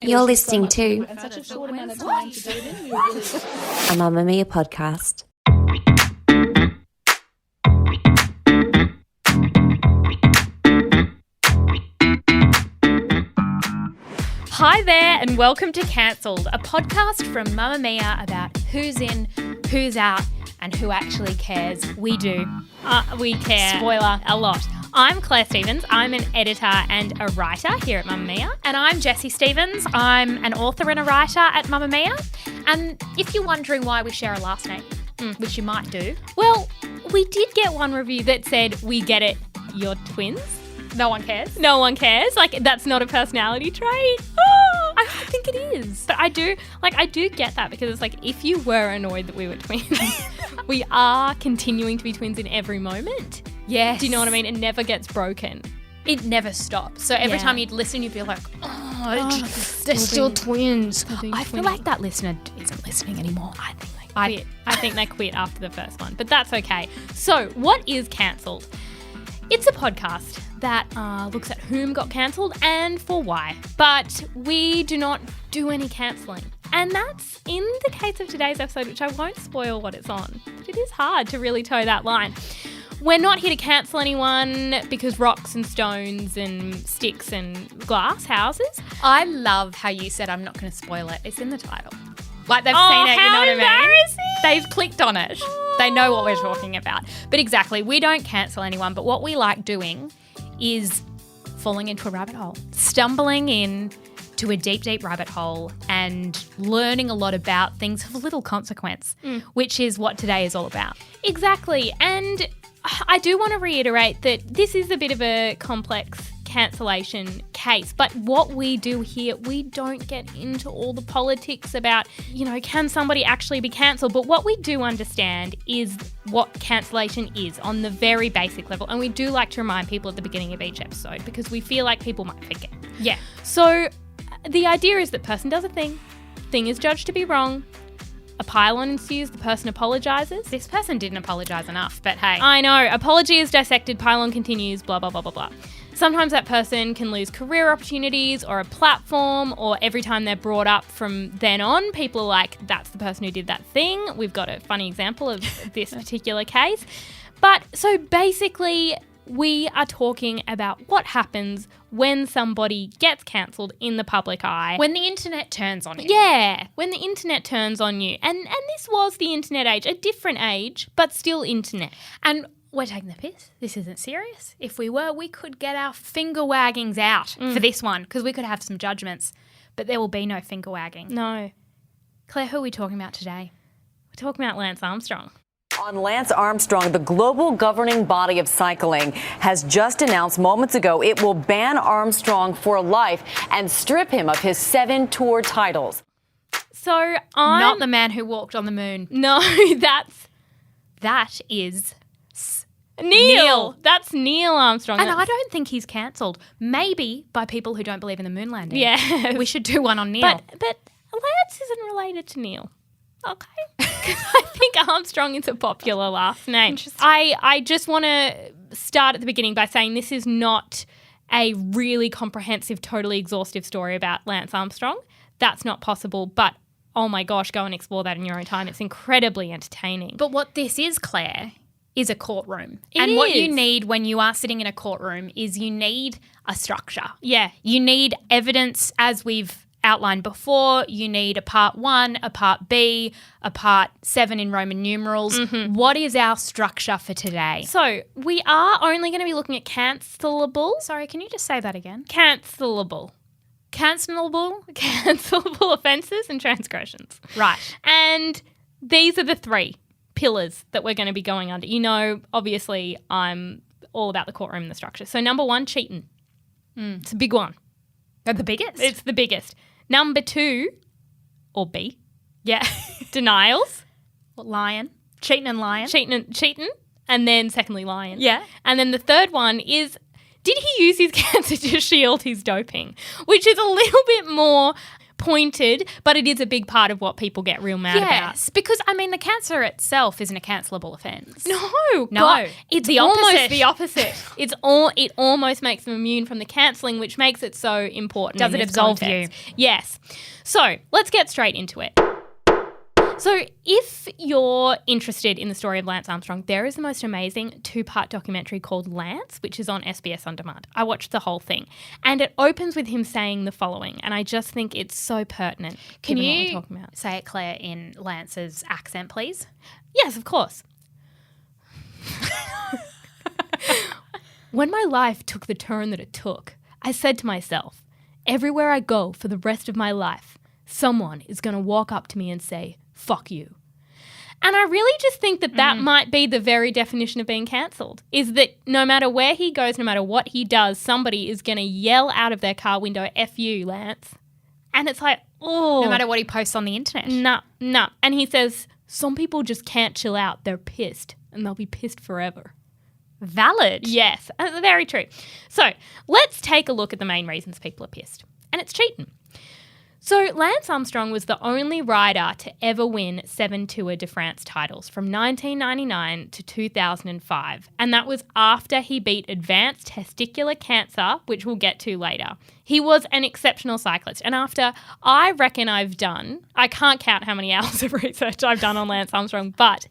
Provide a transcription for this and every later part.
You're listening to such a short amount of time to do it in. a Mamamia podcast. Hi there and welcome to Cancelled, a podcast from Mamamia about who's in, who's out and who actually cares. We do. We care. Spoiler, a lot. I'm Clare Stephens. I'm an editor and a writer here at Mamamia. And I'm Jessie Stephens. I'm an author and a writer at Mamamia. And if you're wondering why we share a last name, which you might do. Well, we did get one review that said, we get it, you're twins. No one cares. No one cares. Like, that's not a personality trait. Oh, I think it is. But I do get that because it's like, if you were annoyed that we were twins, we are continuing to be twins in every moment. Yes. Do you know what I mean? It never gets broken. It never stops. So every time you'd listen, you'd be like, they're still twins. I feel like that listener isn't listening anymore. I think they quit after the first one, but that's okay. So what is Cancelled? It's a podcast that looks at whom got cancelled and for why. But we do not do any cancelling. And that's in the case of today's episode, which I won't spoil what it's on. But it is hard to really toe that line. We're not here to cancel anyone because rocks and stones and sticks and glass houses. I love how you said I'm not going to spoil it. It's in the title. Like they've seen it, you know what I mean? Embarrassing. They've clicked on it. They know what we're talking about. But exactly, we don't cancel anyone. But what we like doing is falling into a rabbit hole, stumbling in to a deep, deep rabbit hole and learning a lot about things of little consequence, which is what today is all about. Exactly. And I do want to reiterate that this is a bit of a complex cancellation case, but what we do here, we don't get into all the politics about, can somebody actually be cancelled? But what we do understand is what cancellation is on the very basic level. And we do like to remind people at the beginning of each episode because we feel like people might forget. Yeah. So the idea is that person does a thing is judged to be wrong, a pile-on ensues, the person apologises. This person didn't apologise enough, but hey. I know. Apology is dissected, pile-on continues, blah, blah, blah, blah, blah. Sometimes that person can lose career opportunities or a platform, or every time they're brought up from then on, people are like, that's the person who did that thing. We've got a funny example of this particular case. But so basically, we are talking about what happens when somebody gets cancelled in the public eye. When the internet turns on you. Yeah, when the internet turns on you. And this was the internet age, a different age, but still internet. And we're taking the piss. This isn't serious. If we were, we could get our finger waggings out for this one because we could have some judgments, but there will be no finger wagging. No. Claire, who are we talking about today? We're talking about Lance Armstrong. On Lance Armstrong, the global governing body of cycling has just announced moments ago it will ban Armstrong for life and strip him of his 7 tour titles. So Not the man who walked on the moon. No, that is Neil. That's Neil Armstrong. And I don't think he's cancelled. Maybe by people who don't believe in the moon landing. Yeah. We should do one on Neil. But Lance isn't related to Neil. Okay. I think Armstrong is a popular last name. I just want to start at the beginning by saying this is not a really comprehensive, totally exhaustive story about Lance Armstrong. That's not possible, but oh my gosh, go and explore that in your own time. It's incredibly entertaining. But what this is, Claire, is a courtroom. And what you need when you are sitting in a courtroom is you need a structure. Yeah. You need evidence, as we've outlined before. You need a part 1, a part B, a part 7 in Roman numerals. What is our structure for today? So we are only going to be looking at cancelable. Sorry, can you just say that again? Cancelable offences and transgressions. Right. And these are the 3 pillars that we're going to be going under. Obviously, I'm all about the courtroom and the structure. So number 1, cheating. It's a big one. They're the biggest. It's the biggest. Number 2, or B, denials. Lyin. Cheatin and lying. Cheatin, and then secondly, Lyin. Yeah. And then the third one is, did he use his cancer to shield his doping? Which is a little bit more pointed, but it is a big part of what people get real mad about. Yes, because, I mean, the cancer itself isn't a cancelable offence. No, No, it's the almost opposite. the opposite. It almost makes them immune from the cancelling, which makes it so important. Does in it this absolve context. Yes. So let's get straight into it. So if you're interested in the story of Lance Armstrong, there is the most amazing 2-part documentary called Lance, which is on SBS On Demand. I watched the whole thing, and it opens with him saying the following, and I just think it's so pertinent. Can given what you we're talking about. say it, Claire, in Lance's accent, please? Yes, of course. When my life took the turn that it took, I said to myself, everywhere I go for the rest of my life, someone is going to walk up to me and say, fuck you. And I really just think that that might be the very definition of being cancelled, is that no matter where he goes, no matter what he does, somebody is going to yell out of their car window, F you, Lance. And it's like, oh. No matter what he posts on the internet. No. And he says, some people just can't chill out. They're pissed, and they'll be pissed forever. Valid. Yes, very true. So let's take a look at the main reasons people are pissed. And it's cheating. So Lance Armstrong was the only rider to ever win 7 Tour de France titles from 1999 to 2005. And that was after he beat advanced testicular cancer, which we'll get to later. He was an exceptional cyclist. And after I can't count how many hours of research I've done on Lance Armstrong, but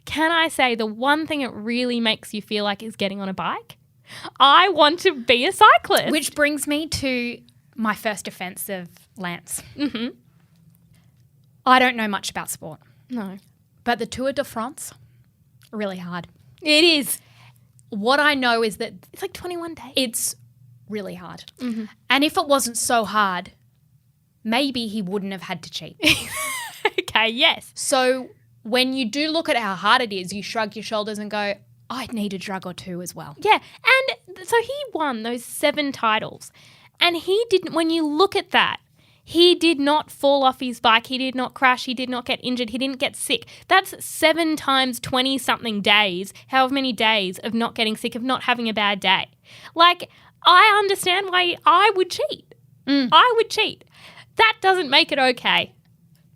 can I say the one thing it really makes you feel like is getting on a bike? I want to be a cyclist. Which brings me to my first defence of Lance. Mm-hmm. I don't know much about sport, No. but the Tour de France, really hard. It is. What I know is that It's like 21 days. it's really hard. Mm-hmm. And if it wasn't so hard, maybe he wouldn't have had to cheat. Okay, yes. So when you do look at how hard it is, you shrug your shoulders and go, I'd need a drug or two as well. Yeah, and so he won those 7 titles. And he didn't, when you look at that, he did not fall off his bike. He did not crash. He did not get injured. He didn't get sick. That's 7 times 20-something days, however many days of not getting sick, of not having a bad day. Like, I understand why I would cheat. I would cheat. That doesn't make it okay.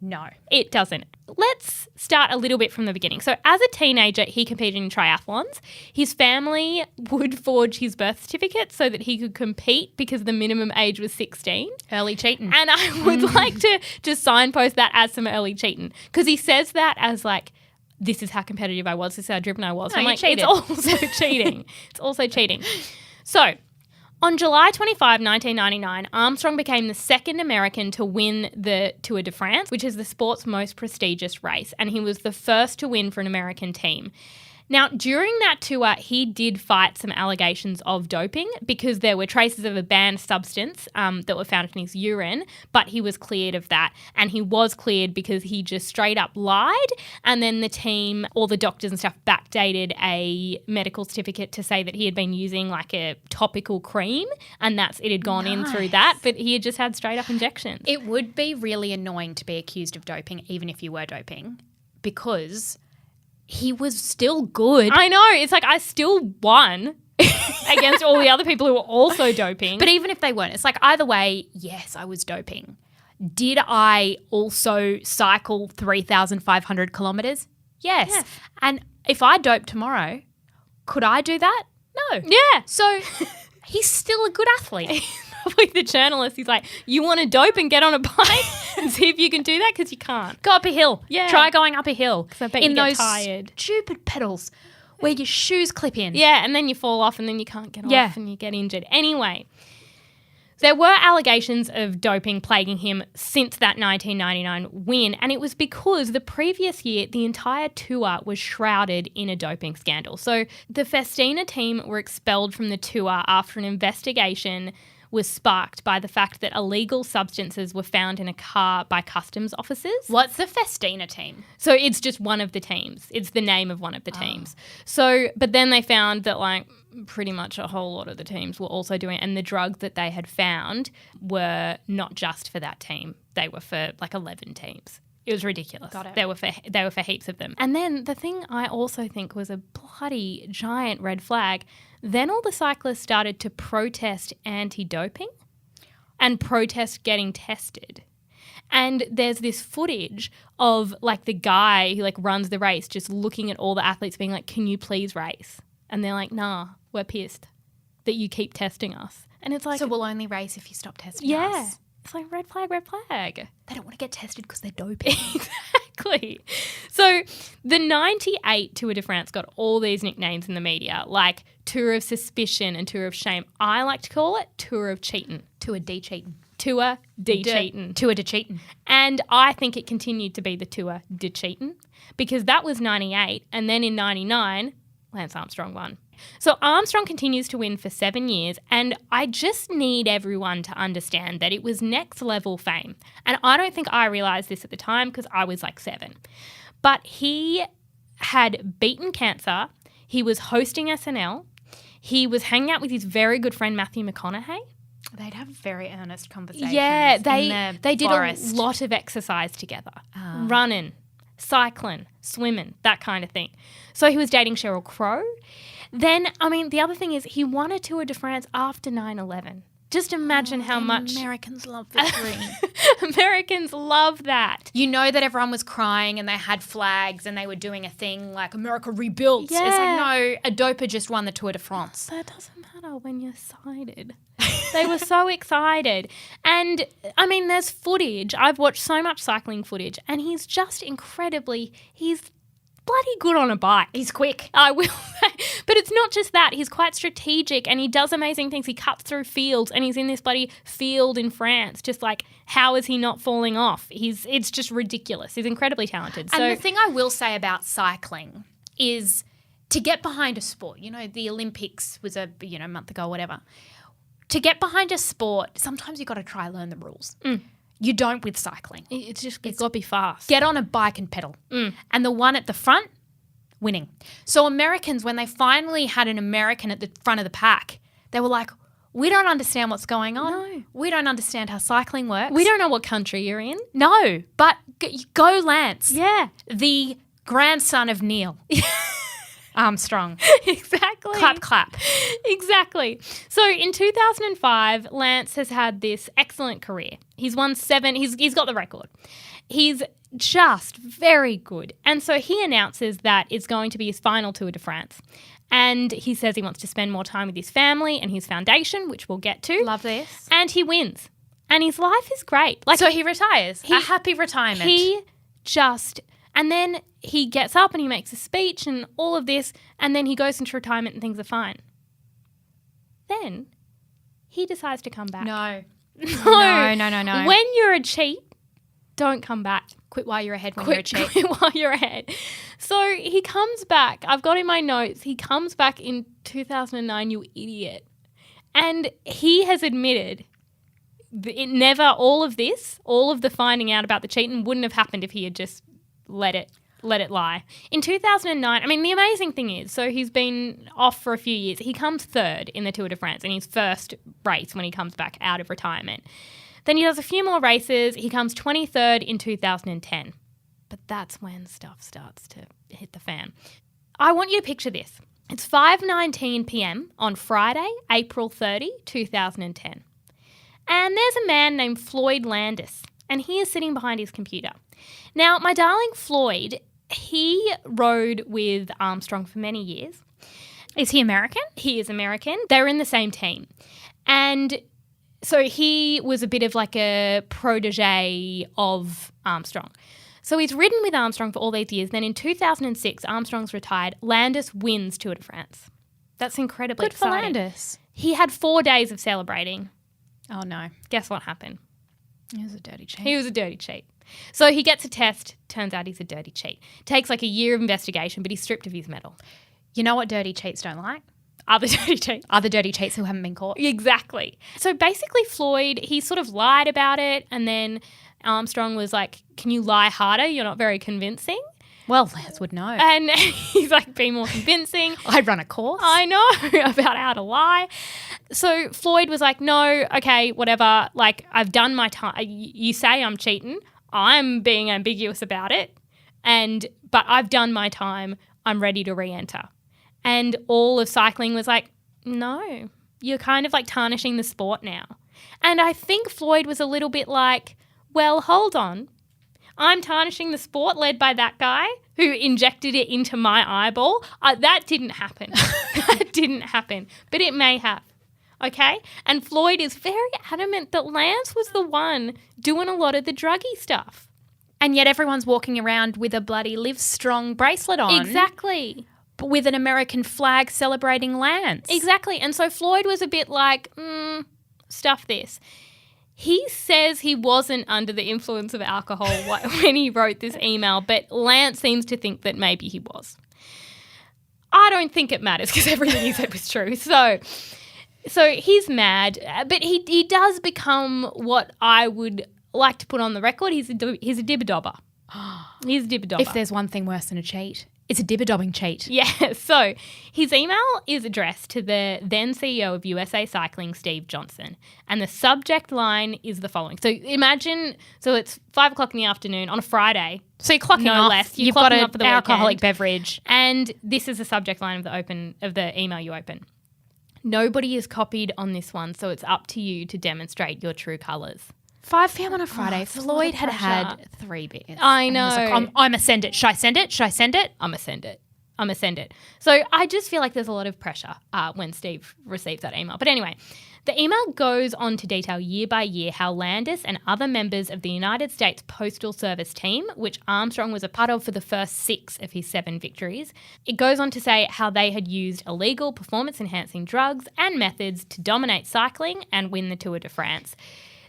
No. It doesn't. Let's start a little bit from the beginning. So as a teenager, he competed in triathlons. His family would forge his birth certificate so that he could compete because the minimum age was 16. Early cheating. And I would like to just signpost that as some early cheating, because he says that as like, this is how competitive I was, this is how driven I was. No, I'm you like, cheated. it's also cheating. It's also cheating. So on July 25, 1999, Armstrong became the second American to win the Tour de France, which is the sport's most prestigious race, and he was the first to win for an American team. Now, during that tour, he did fight some allegations of doping because there were traces of a banned substance that were found in his urine, but he was cleared of that. And he was cleared because he just straight up lied. And then the team, all the doctors and stuff, backdated a medical certificate to say that he had been using like a topical cream, and it had gone in through that, but he had just had straight up injections. It would be really annoying to be accused of doping, even if you were doping, because he was still good. I know. It's like I still won against all the other people who were also doping. But even if they weren't, it's like either way, yes, I was doping. Did I also cycle 3,500 kilometres? Yes. Yes. And if I dope tomorrow, could I do that? No. Yeah. So he's still a good athlete. Probably the journalist, he's like, you want to dope and get on a bike and see if you can do that? Because you can't. Go up a hill. Yeah. Try going up a hill. I bet in you get those tired. stupid pedals where your shoes clip in. Yeah, and then you fall off and then you can't get Yeah. off and you get injured. Anyway, there were allegations of doping plaguing him since that 1999 win, and it was because the previous year the entire tour was shrouded in a doping scandal. So the Festina team were expelled from the tour after an investigation was sparked by the fact that illegal substances were found in a car by customs officers. What's the Festina team? So it's just one of the teams. It's the name of one of the teams. So, but then they found that like pretty much a whole lot of the teams were also doing it, and the drugs that they had found were not just for that team. They were for like 11 teams. It was ridiculous. Got it. They were for heaps of them. And then the thing I also think was a bloody giant red flag, then all the cyclists started to protest anti-doping and protest getting tested. And there's this footage of like the guy who like runs the race just looking at all the athletes being like, can you please race? And they're like, nah, we're pissed that you keep testing us. And it's like, So we'll only race if you stop testing yeah. us. It's like red flag, red flag. They don't want to get tested because they're doping. Exactly. So the 98 Tour de France got all these nicknames in the media, like Tour of Suspicion and Tour of Shame. I like to call it Tour of Cheatin. Tour de Cheatin. Tour de Cheatin. Tour de Cheatin. And I think it continued to be the Tour de Cheatin because that was 98. And then in 99, Lance Armstrong won. So Armstrong continues to win for 7 years, and I just need everyone to understand that it was next level fame. And I don't think I realised this at the time because I was like 7. But he had beaten cancer. He was hosting SNL. He was hanging out with his very good friend Matthew McConaughey. They'd have very earnest conversations. Yeah, in they did forest. a lot of exercise together. Running, cycling, swimming, that kind of thing. So he was dating Sheryl Crow. Then, I mean, the other thing is he won a Tour de France after 9/11. Just imagine how much Americans love victory. Americans love that. You know that everyone was crying and they had flags and they were doing a thing like America rebuilt. Yeah. It's like, no, a doper just won the Tour de France. That doesn't matter when you're excited. They were so excited. And, I mean, there's footage. I've watched so much cycling footage and he's just he's bloody good on a bike. He's quick. I will say. But it's not just that. He's quite strategic and he does amazing things. He cuts through fields and he's in this bloody field in France. Just like, how is he not falling off? It's just ridiculous. He's incredibly talented. And the thing I will say about cycling is to get behind a sport, you know, the Olympics was a month ago or whatever. To get behind a sport, sometimes you've got to try learn the rules. You don't with cycling. It's got to be fast. Get on a bike and pedal. And the one at the front, winning. So Americans, when they finally had an American at the front of the pack, they were like, we don't understand what's going on. No. We don't understand how cycling works. We don't know what country you're in. No, but go Lance. Yeah. The grandson of Neil Armstrong. Exactly. Clap, clap. Exactly. So in 2005, Lance has had this excellent career. He's won 7. He's got the record. He's just very good. And so he announces that it's going to be his final Tour de France. And he says he wants to spend more time with his family and his foundation, which we'll get to. Love this. And he wins. And his life is great. Like, So he retires. A happy retirement. And then he gets up and he makes a speech and all of this, and then he goes into retirement and things are fine. Then he decides to come back. No. No. When you're a cheat, don't come back. Quit while you're ahead when you're a cheat. Quit while you're ahead. So he comes back. I've got in my notes, he comes back in 2009, you idiot. And he has admitted all of the finding out about the cheating wouldn't have happened if he had just let it lie. In 2009, I mean, the amazing thing is, so he's been off for a few years. He comes third in the Tour de France in his first race when he comes back out of retirement. Then he does a few more races. He comes 23rd in 2010. But that's when stuff starts to hit the fan. I want you to picture this. It's 5:19 p.m. on Friday, April 30, 2010. And there's a man named Floyd Landis, and he is sitting behind his computer. Now, my darling Floyd, he rode with Armstrong for many years. Is he American? He is American. They were in the same team. And so he was a bit of like a protege of Armstrong. So he's ridden with Armstrong for all these years. Then in 2006, Armstrong's retired. Landis wins Tour de France. That's incredibly exciting. Good for Landis. He had 4 days of celebrating. Oh, no. Guess what happened? He was a dirty cheat. He was a dirty cheat. So he gets a test. Turns out he's a dirty cheat. Takes like a year of investigation, but he's stripped of his medal. You know what dirty cheats don't like? Other dirty cheats. Other dirty cheats who haven't been caught. Exactly. So basically Floyd, he sort of lied about it, and then Armstrong was like, can you lie harder? You're not very convincing. Well, Lance would know. And he's like, be more convincing. I run a course. I know about how to lie. So Floyd was like, no, okay, whatever. Like, I've done my time. You say I'm cheating. I'm being ambiguous about it. But I've done my time. I'm ready to re-enter. And all of cycling was like, no, you're kind of like tarnishing the sport now. And I think Floyd was a little bit like, well, hold on. I'm tarnishing the sport led by that guy who injected it into my eyeball. That didn't happen. That didn't happen. But it may have. Okay? And Floyd is very adamant that Lance was the one doing a lot of the druggy stuff. And yet everyone's walking around with a bloody Live Strong bracelet on. Exactly. But with an American flag celebrating Lance. Exactly. And so Floyd was a bit like, stuff this. He says he wasn't under the influence of alcohol when he wrote this email, but Lance seems to think that maybe he was. I don't think it matters because everything he said was true. So he's mad, but he does become what I would like to put on the record. He's a dibber-dobber. He's a dibber-dobber. If there's one thing worse than a cheat, it's a dibber-dobbing cheat. Yeah, so his email is addressed to the then CEO of USA Cycling, Steve Johnson, and the subject line is the following. So imagine, it's 5 o'clock in the afternoon on a Friday. So you're clocking no off. less. You've got clocking off for an the alcoholic weekend, beverage. and this is the subject line of the email you open. Nobody is copied on this one, so it's up to you to demonstrate your true colours. 5 p.m. on a Friday. Floyd had pressure. had 3 beers. I know. And he was like, I'm going to send it. Should I send it? Should I send it? I'm going to send it. So I just feel like there's a lot of pressure when Steve receives that email. But anyway, the email goes on to detail year by year how Landis and other members of the United States Postal Service team, which Armstrong was a part of for the first 6 of his 7 victories, it goes on to say how they had used illegal performance-enhancing drugs and methods to dominate cycling and win the Tour de France.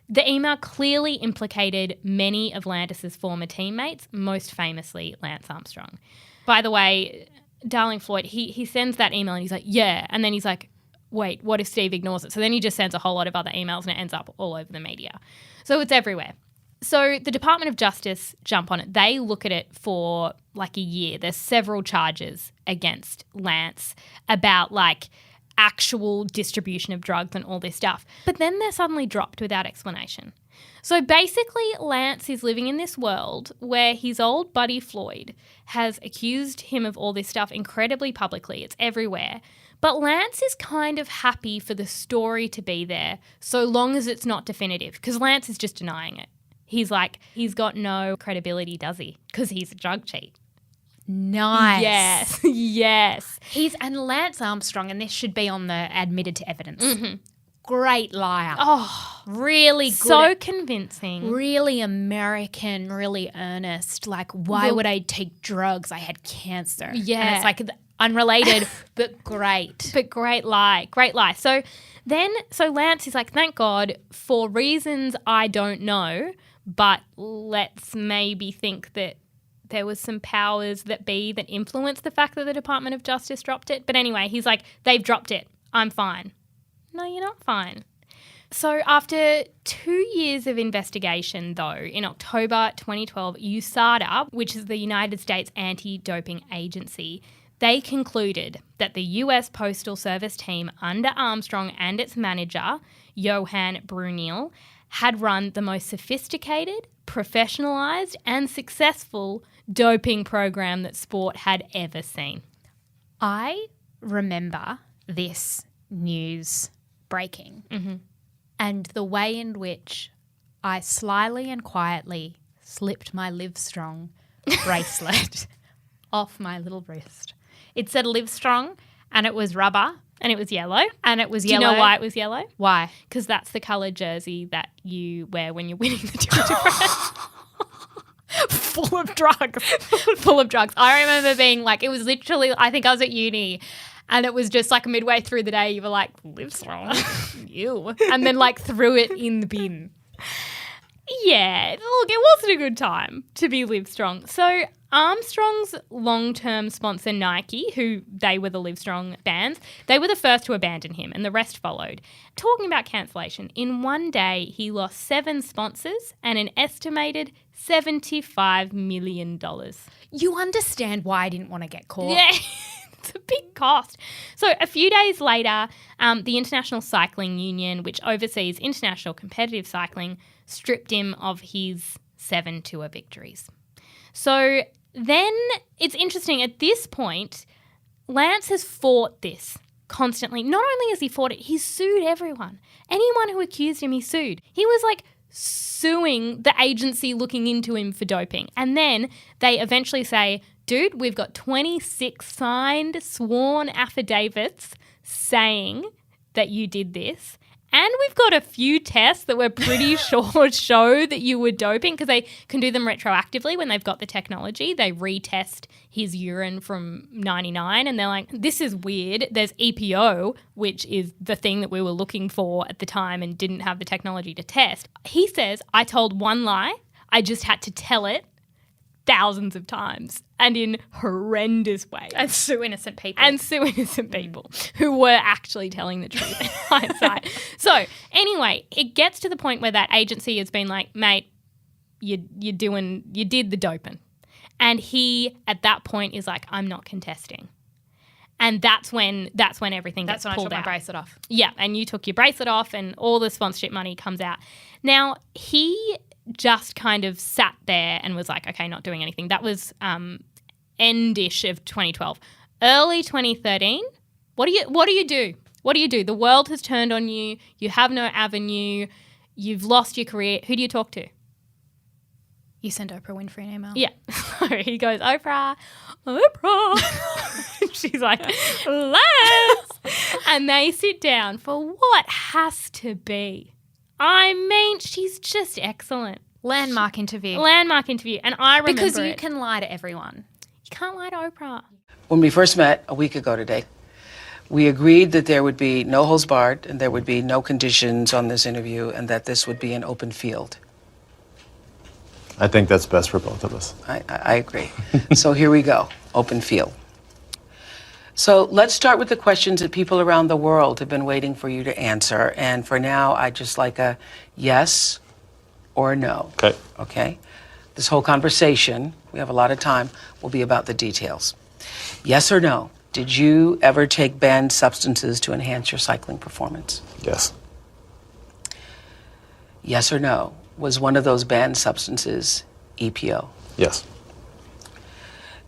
The email clearly implicated many of Landis's former teammates, most famously Lance Armstrong. By the way, darling Floyd, he sends that email and he's like, yeah. And then he's like, wait, what if Steve ignores it? So then he just sends a whole lot of other emails and it ends up all over the media. So it's everywhere. So the Department of Justice jump on it. They look at it for like a year. There's several charges against Lance about like actual distribution of drugs and all this stuff. But then they're suddenly dropped without explanation. So basically, Lance is living in this world where his old buddy Floyd has accused him of all this stuff incredibly publicly. It's everywhere. But Lance is kind of happy for the story to be there so long as it's not definitive, because Lance is just denying it. He's like, he's got no credibility, does he? Because he's a drug cheat. Nice. Yes. And Lance Armstrong, and this should be on the admitted to evidence. Mm-hmm. Great liar. Oh, really good. So convincing. Really American, really earnest. Like, why would I take drugs? I had cancer. Yeah. And it's like unrelated, but great. But great lie. Great lie. So Lance is like, thank God, for reasons I don't know, but let's maybe think that there was some powers that be that influenced the fact that the Department of Justice dropped it. But anyway, he's like, they've dropped it. I'm fine. No, you're not fine. So after 2 years of investigation, though, in October 2012, USADA, which is the United States Anti-Doping Agency, they concluded that the US Postal Service team under Armstrong and its manager, Johan Brunel, had run the most sophisticated, professionalised and successful doping program that sport had ever seen. I remember this news breaking and the way in which I slyly and quietly slipped my Live Strong bracelet off my little wrist. It said Live Strong and it was rubber and it was yellow. And it was Do yellow. you know why it was yellow? Why? Because that's the colour jersey that you wear when you're winning the Tour de France. Full of drugs. Full of drugs. I remember being like, it was literally, I think I was at uni and it was just like midway through the day, you were like, Live Strong. Ew. And then like threw it in the bin. Yeah, look, it wasn't a good time to be Live Strong. So Armstrong's long-term sponsor Nike, who they were the Live Strong bands, they were the first to abandon him and the rest followed. Talking about cancellation, in one day he lost 7 sponsors and an estimated $75 million. You understand why I didn't want to get caught. Yeah, it's a big cost. So a few days later, the International Cycling Union, which oversees international competitive cycling, stripped him of his 7 Tour victories. So then it's interesting, at this point, Lance has fought this constantly. Not only has he fought it, he's sued everyone. Anyone who accused him, he sued. He was like suing the agency looking into him for doping. And then they eventually say, dude, we've got 26 signed, sworn affidavits saying that you did this. And we've got a few tests that we're pretty sure show that you were doping, because they can do them retroactively when they've got the technology. They retest his urine from 99 and they're like, this is weird. There's EPO, which is the thing that we were looking for at the time and didn't have the technology to test. He says, I told one lie. I just had to tell it thousands of times and in horrendous ways. And sue innocent people. Who were actually telling the truth in hindsight. So anyway, it gets to the point where that agency has been like, mate, you did the doping. And he, at that point, is like, I'm not contesting. And that's when everything gets pulled out. That's when I took my bracelet off. Yeah, and you took your bracelet off and all the sponsorship money comes out. Now, he just kind of sat there and was like, okay, not doing anything. That was end-ish of 2012. Early 2013, what do you do? What do you do? The world has turned on you. You have no avenue. You've lost your career. Who do you talk to? You send Oprah Winfrey an email. Yeah. So he goes, Oprah. She's like, Lance. And they sit down for what has to be. I mean, she's just excellent. Landmark interview. And I remember because you can lie to everyone. You can't lie to Oprah. When we first met a week ago today, we agreed that there would be no holds barred and there would be no conditions on this interview and that this would be an open field. I think that's best for both of us. I agree. So here we go, open field. So let's start with the questions that people around the world have been waiting for you to answer. And for now, I'd just like a yes or no. Okay. Okay? This whole conversation, we have a lot of time, will be about the details. Yes or no, did you ever take banned substances to enhance your cycling performance? Yes. Yes or no, was one of those banned substances EPO? Yes.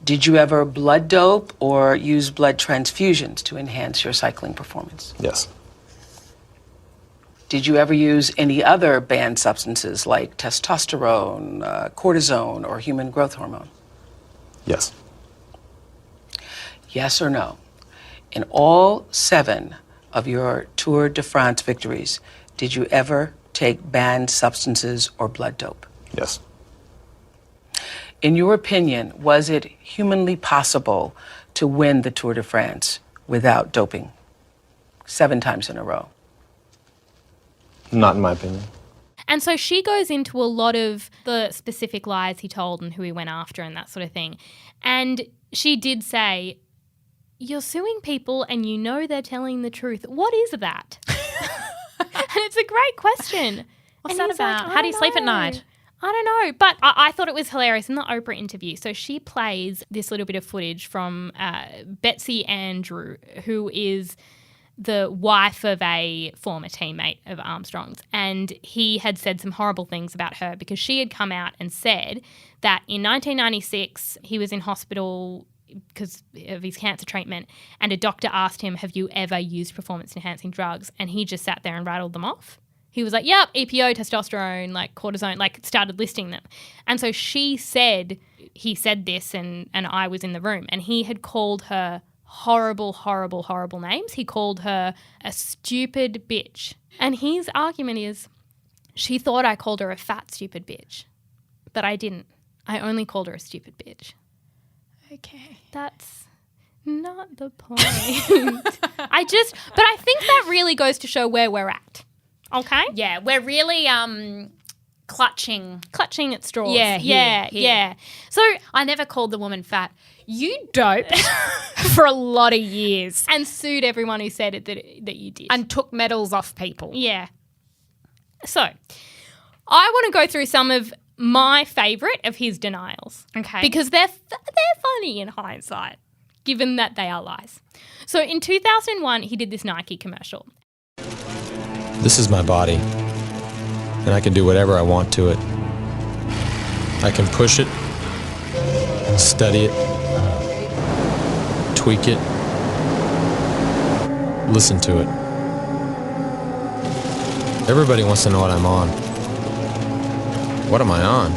Did you ever blood dope or use blood transfusions to enhance your cycling performance? Yes. Did you ever use any other banned substances like testosterone, cortisone, or human growth hormone? Yes. Yes or no? In all 7 of your Tour de France victories, did you ever take banned substances or blood dope? Yes. In your opinion, was it humanly possible to win the Tour de France without doping 7 times in a row? Not in my opinion. And so she goes into a lot of the specific lies he told and who he went after and that sort of thing. And she did say, you're suing people and you know they're telling the truth. What is that? And it's a great question. What's And that he's like, about? I How do you don't sleep at know. night? I don't know. But I thought it was hilarious in the Oprah interview. So she plays this little bit of footage from Betsy Andrew, who is the wife of a former teammate of Armstrong's. And he had said some horrible things about her because she had come out and said that in 1996 he was in hospital because of his cancer treatment, and a doctor asked him, have you ever used performance-enhancing drugs? And he just sat there and rattled them off. He was like, yep, EPO, testosterone, like cortisone, like started listing them. And so she said, he said this and I was in the room, and he had called her horrible, horrible, horrible names. He called her a stupid bitch. And his argument is, she thought I called her a fat, stupid bitch. But I didn't. I only called her a stupid bitch. Okay. That's not the point. But I think that really goes to show where we're at. Okay? Yeah, we're really clutching Clutching at straws. Yeah, here. Yeah. So I never called the woman fat. You doped for a lot of years and sued everyone who said it that you did. and took medals off people. Yeah. So I want to go through some of my favourite of his denials. Okay. Because they're funny in hindsight, given that they are lies. So in 2001, he did this Nike commercial. This is my body, and I can do whatever I want to it. I can push it, study it, tweak it, listen to it. Everybody wants to know what I'm on. What am I on?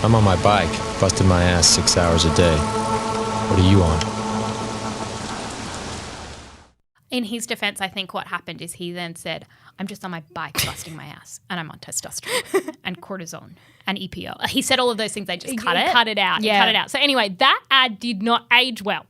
I'm on my bike, busting my ass 6 hours a day. What are you on? In his defense, I think what happened is he then said, I'm just on my bike busting my ass and I'm on testosterone and cortisone and EPO. He said all of those things. They just cut it. Cut it out. Yeah. Cut it out. So anyway, that ad did not age well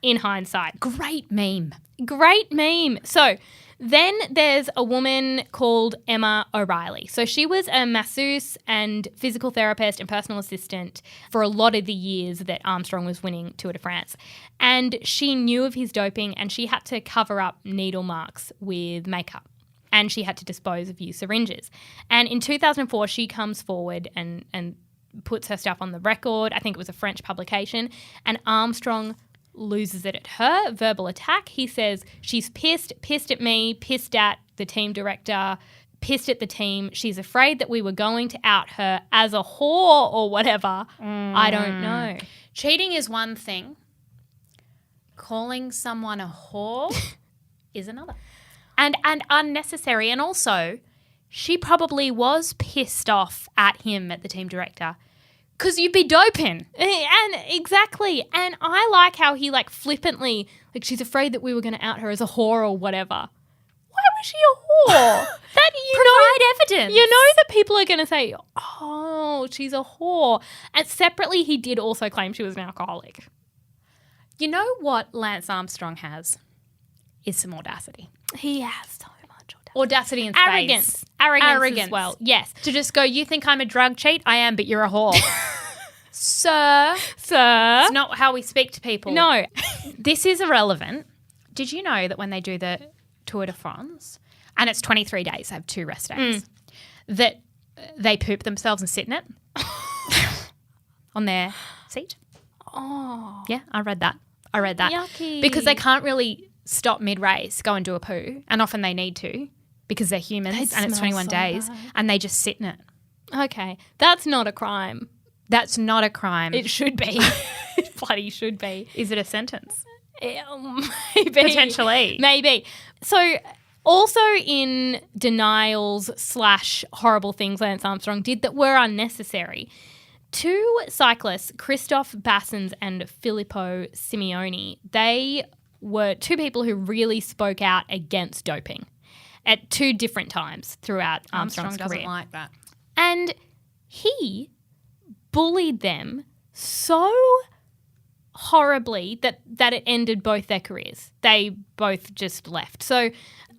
in hindsight. Great meme. Great meme. So then there's a woman called Emma O'Reilly. So she was a masseuse and physical therapist and personal assistant for a lot of the years that Armstrong was winning Tour de France. And she knew of his doping and she had to cover up needle marks with makeup. And she had to dispose of used syringes. And in 2004, she comes forward and puts her stuff on the record. I think it was a French publication. And Armstrong loses it at her, verbal attack. He says, she's pissed at me, pissed at the team director, pissed at the team. She's afraid that we were going to out her as a whore or whatever. I don't know. Cheating is one thing. Calling someone a whore is another. And unnecessary. And also, she probably was pissed off at him, at the team director, because you'd be doping. And exactly. And I like how he flippantly, she's afraid that we were going to out her as a whore or whatever. Why was she a whore? That Provide evidence. You know that people are going to say, oh, she's a whore. And separately, he did also claim she was an alcoholic. You know what Lance Armstrong has? Is some audacity. He has so much Audacity in space. Arrogance as well. Yes. To just go, you think I'm a drug cheat? I am, but you're a whore. Sir. It's not how we speak to people. No. This is irrelevant. Did you know that when they do the Tour de France, and it's 23 days, they have 2 rest days, that they poop themselves and sit in it on their seat? Oh. Yeah, I read that. Yucky. Because they can't really stop mid-race, go and do a poo, and often they need to because they're humans and it's 21 days, and they just sit in it. Okay. That's not a crime. That's not a crime. It should be. It bloody should be. Is it a sentence? Maybe. Potentially. Maybe. So also in denials / horrible things Lance Armstrong did that were unnecessary, 2 cyclists, Christophe Bassins and Filippo Simeoni, they were 2 people who really spoke out against doping at 2 different times throughout Armstrong's Armstrong career. doesn't like that. And he bullied them so horribly that it ended both their careers. They both just left. So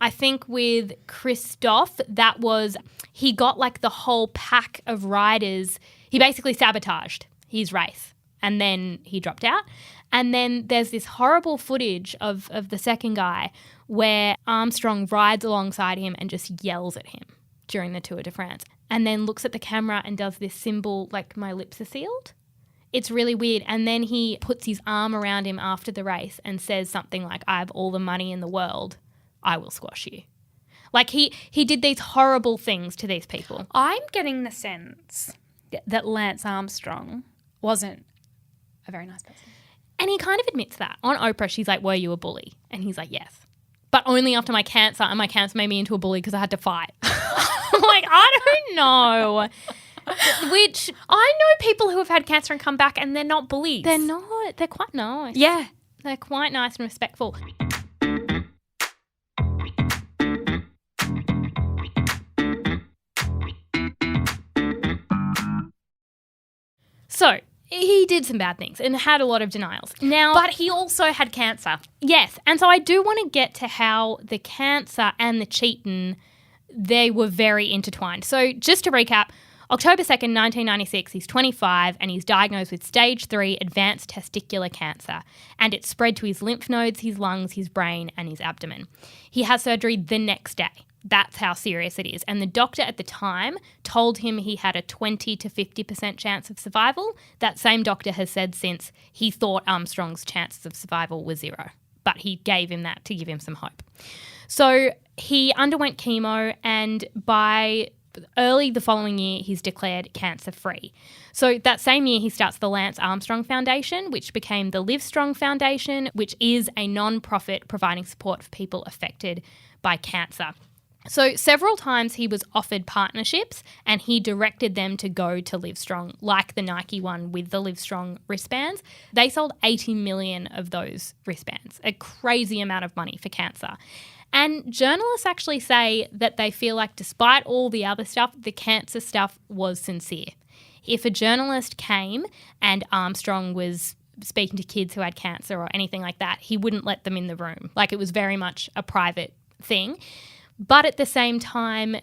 I think with Christophe, that was, he got the whole pack of riders. He basically sabotaged his race and then he dropped out. And then there's this horrible footage of the second guy where Armstrong rides alongside him and just yells at him during the Tour de France and then looks at the camera and does this symbol my lips are sealed. It's really weird. And then he puts his arm around him after the race and says something like, I have all the money in the world. I will squash you. He did these horrible things to these people. I'm getting the sense that Lance Armstrong wasn't a very nice person. And he kind of admits that. On Oprah, she's like, were you a bully? And he's like, yes. But only after my cancer, and my cancer made me into a bully because I had to fight. I'm like, I don't know. Which, I know people who have had cancer and come back and they're not bullies. they're not. They're quite nice. Yeah. They're quite nice and respectful. So, he did some bad things and had a lot of denials. Now, But he also had cancer. yes, and so I do want to get to how the cancer and the cheating, they were very intertwined. So just to recap, October 2nd, 1996, he's 25 and he's diagnosed with stage 3 advanced testicular cancer, and it spread to his lymph nodes, his lungs, his brain and his abdomen. He has surgery the next day. That's how serious it is. And the doctor at the time told him he had a 20 to 50% chance of survival. That same doctor has said since he thought Armstrong's chances of survival were 0, but he gave him that to give him some hope. So he underwent chemo, and by early the following year, he's declared cancer-free. So that same year, he starts the Lance Armstrong Foundation, which became the Livestrong Foundation, which is a non-profit providing support for people affected by cancer. So several times he was offered partnerships and he directed them to go to Livestrong, like the Nike one with the Livestrong wristbands. They sold 80 million of those wristbands, a crazy amount of money for cancer. And journalists actually say that they feel like despite all the other stuff, the cancer stuff was sincere. If a journalist came and Armstrong was speaking to kids who had cancer or anything like that, he wouldn't let them in the room. Like, it was very much a private thing. But at the same time,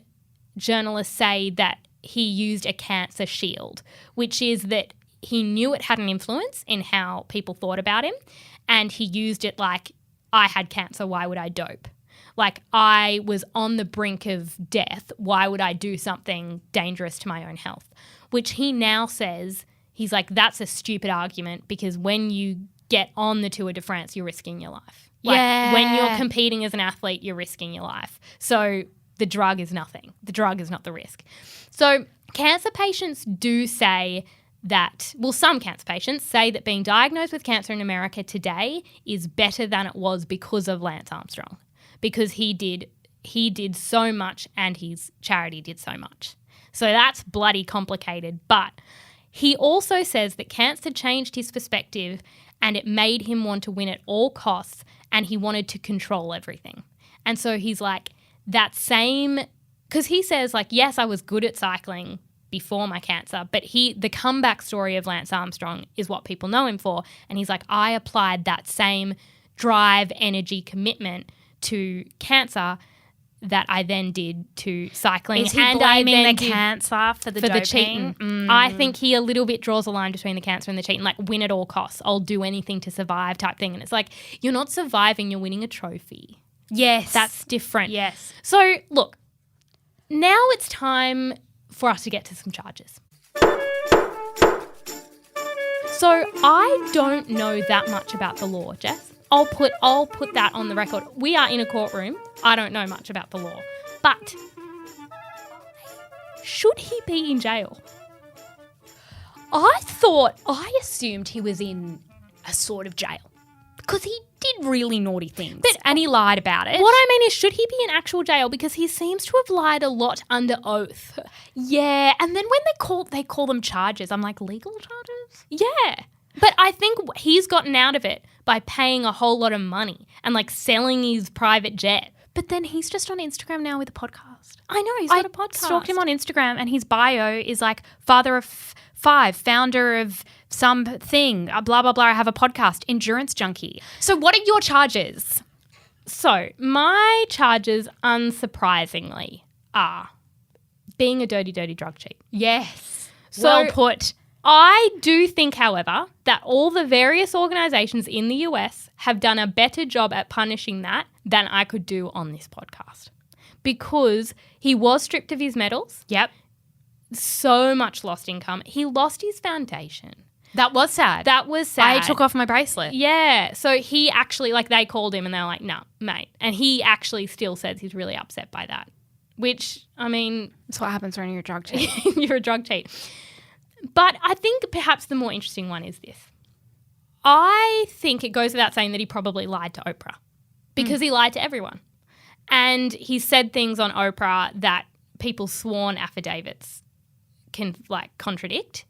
journalists say that he used a cancer shield, which is that he knew it had an influence in how people thought about him, and he used it like, I had cancer, why would I dope? Like, I was on the brink of death, why would I do something dangerous to my own health? Which he now says, he's like, that's a stupid argument because when you get on the Tour de France, you're risking your life. Like, when you're competing as an athlete, you're risking your life. So the drug is nothing. The drug is not the risk. So cancer patients do say that, well, some cancer patients say that being diagnosed with cancer in America today is better than it was because of Lance Armstrong, because he did so much and his charity did so much. So that's bloody complicated. But he also says that cancer changed his perspective and it made him want to win at all costs, and he wanted to control everything. And so he's like, that same, because he says, like, yes, I was good at cycling before my cancer, but the comeback story of Lance Armstrong is what people know him for. And he's like, I applied that same drive, energy, commitment to cancer that I then did to cycling. Is he and blaming I then the did cancer for the cheating? I think he a little bit draws a line between the cancer and the cheating, like win at all costs. I'll do anything to survive type thing. And it's like, you're not surviving, you're winning a trophy. Yes. That's different. Yes. So, look, now it's time for us to get to some charges. So I don't know that much about the law, Jess. I'll put that on the record. We are in a courtroom. I don't know much about the law. But should he be in jail? I assumed he was in a sort of jail because he did really naughty things and he lied about it. What I mean is, should he be in actual jail? Because he seems to have lied a lot under oath. Yeah, and then when they call them charges, I'm like, legal charges? Yeah. But I think he's gotten out of it by paying a whole lot of money and like selling his private jet. But then he's just on Instagram now with a podcast. I know, he's got a podcast. I stalked him on Instagram and his bio is like, father of 5, founder of something, blah, blah, blah, I have a podcast, endurance junkie. So what are your charges? So my charges, unsurprisingly, are being a dirty, dirty drug cheat. Yes. So well put. I do think, however, that all the various organisations in the US have done a better job at punishing that than I could do on this podcast. Because he was stripped of his medals. Yep. So much lost income. He lost his foundation. That was sad. That was sad. I took off my bracelet. Yeah. So he actually, like, they called him and they were like, no, mate. And he actually still says he's really upset by that. Which, I mean... That's what happens when you're a drug cheat. You're a drug cheat. But I think perhaps the more interesting one is this. I think it goes without saying that he probably lied to Oprah because he lied to everyone. And he said things on Oprah that people's sworn affidavits can, like, contradict.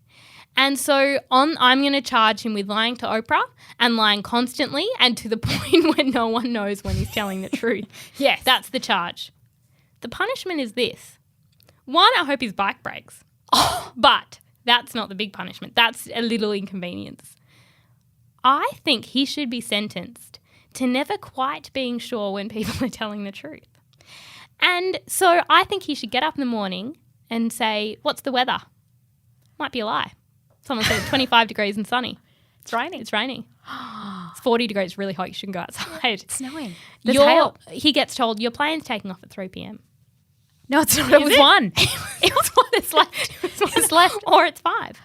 And so I'm going to charge him with lying to Oprah and lying constantly and to the point where no one knows when he's telling the truth. Yes. That's the charge. The punishment is this. One, I hope his bike breaks. But that's not the big punishment. That's a little inconvenience. I think he should be sentenced to never quite being sure when people are telling the truth. And so I think he should get up in the morning and say, what's the weather? Might be a lie. Someone said 25 degrees and sunny. It's raining. It's raining. It's 40 degrees, really hot. You shouldn't go outside. It's snowing. There's hail. He gets told, your plane's taking off at 3 p.m. No, it's not. It was 1. It was 1. It's left. It's left. Or it's 5.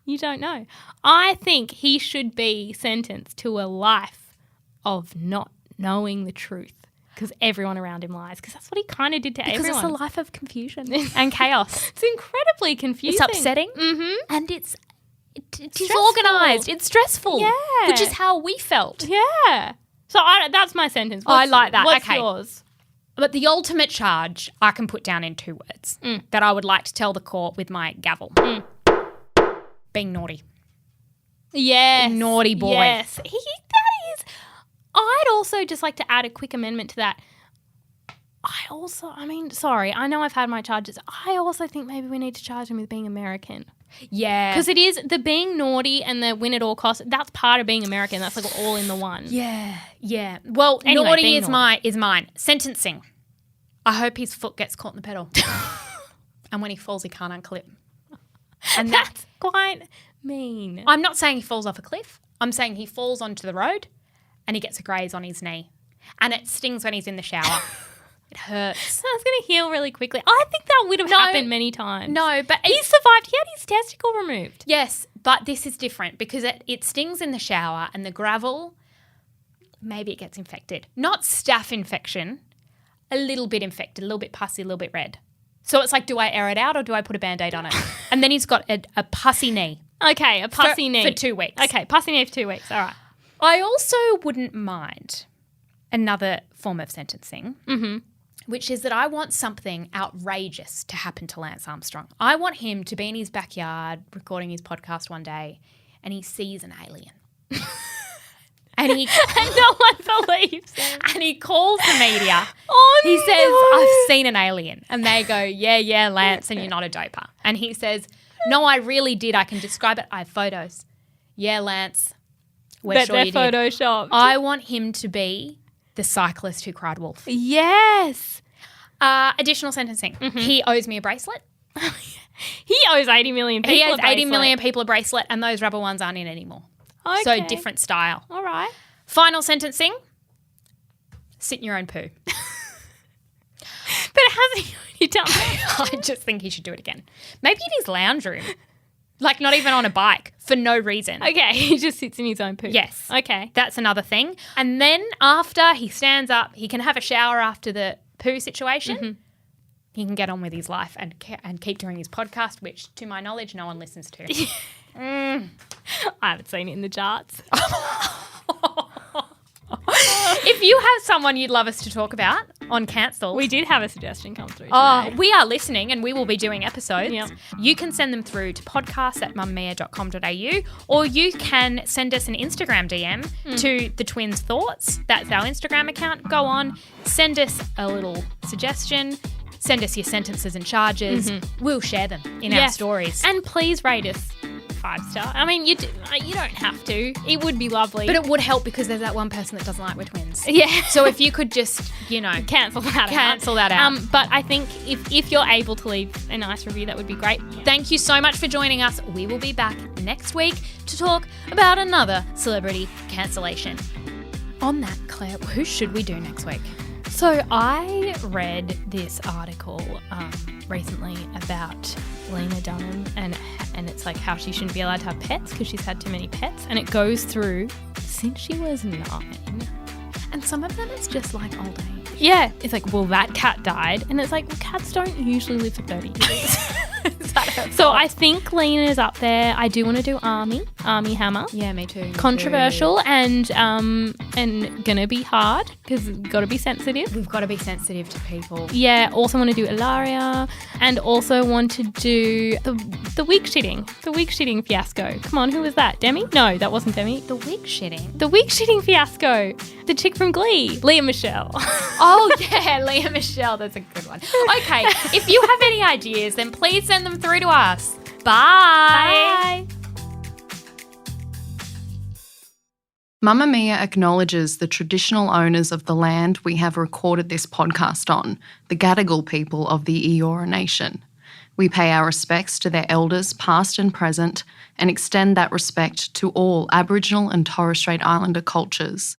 You don't know. I think he should be sentenced to a life of not knowing the truth because everyone around him lies, because that's what he kind of did to everyone. Because it's a life of confusion and chaos. It's incredibly confusing. It's upsetting. Mm-hmm. And it's stressful. disorganized. It's stressful. Yeah. Which is how we felt. Yeah. So that's my sentence. I like that. What's Okay. yours? But the ultimate charge I can put down in 2 words that I would like to tell the court with my gavel. Being naughty. Yes. Naughty boy. Yes. That is. I'd also just like to add a quick amendment to that. Sorry, I know I've had my charges. I also think maybe we need to charge him with being American. Yeah. Because it is the being naughty and the win at all costs. That's part of being American. That's like all in the one. Yeah. Yeah. Well, Anyway, naughty being is mine. Sentencing. I hope his foot gets caught in the pedal. And when he falls, he can't unclip. And That's quite mean. I'm not saying he falls off a cliff. I'm saying he falls onto the road and he gets a graze on his knee. And it stings when he's in the shower. It hurts. That's going to heal really quickly. I think that would have happened many times. No, but he survived. He had his testicle removed. Yes, but this is different because it stings in the shower and the gravel, maybe it gets infected. Not staph infection, a little bit infected, a little bit pussy, a little bit red. So it's like, do I air it out or do I put a Band-Aid on it? And then he's got a pussy knee. Okay, a pussy knee. For 2 weeks. Okay, pussy knee for 2 weeks. All right. I also wouldn't mind another form of sentencing, which is that I want something outrageous to happen to Lance Armstrong. I want him to be in his backyard recording his podcast one day and he sees an alien. And no one believes him. And he calls the media. Oh, he says, I've seen an alien. And they go, yeah, Lance, and you're not a doper. And he says, no, I really did. I can describe it. I have photos. Yeah, Lance. We're Bet sure they're you did. photoshopped. I want him to be the cyclist who cried wolf. Yes. Additional sentencing. He owes me a bracelet. He owes 80 million people He owes a 80 bracelet. million people a bracelet and those rubber ones aren't in anymore. Okay. So different style. All right. Final sentencing. Sit in your own poo. But hasn't he already done that? I just think he should do it again. Maybe in his lounge room. Like not even on a bike for no reason. Okay, he just sits in his own poo. Yes. Okay. That's another thing. And then after he stands up, he can have a shower after the poo situation. He can get on with his life and keep doing his podcast, which to my knowledge no one listens to. I haven't seen it in the charts. If you have someone you'd love us to talk about on Cancelled. We did have a suggestion come through Oh, today. we are listening and we will be doing episodes. Yep. You can send them through to podcast@mamamia.com.au or you can send us an Instagram DM to The Twins Thoughts. That's our Instagram account. Go on, send us a little suggestion. Send us your sentences and charges. We'll share them in our stories. And please rate us 5-star. I mean, you don't have to. It would be lovely. But it would help because there's that one person that doesn't like we're twins. yeah. So if you could just, cancel that out. But I think if you're able to leave a nice review, that would be great. Thank you so much for joining us. We will be back next week to talk about another celebrity cancellation. On that, Claire, who should we do next week? So I read this article recently about Lena Dunham and it's like how she shouldn't be allowed to have pets because she's had too many pets, and it goes through since she was 9. And some of them it's just like old age. Yeah, it's like, well, that cat died, and it's like, well, cats don't usually live for 30 years. So I think Lena's up there. I do want to do Army Hammer. Yeah, me too. Controversial and gonna be hard because got to be sensitive. We've got to be sensitive to people. Yeah, also want to do Ilaria and also want to do the wig shitting fiasco. Come on, who was that? Demi? No, that wasn't Demi. The wig shitting. The wig shitting fiasco. The chick from Glee, Leah Michelle. Oh, yeah, Leah Michelle. That's a good one. Okay, if you have any ideas, then please send them through to us. Bye. Mamamia acknowledges the traditional owners of the land we have recorded this podcast on, the Gadigal people of the Eora Nation. We pay our respects to their elders, past and present, and extend that respect to all Aboriginal and Torres Strait Islander cultures.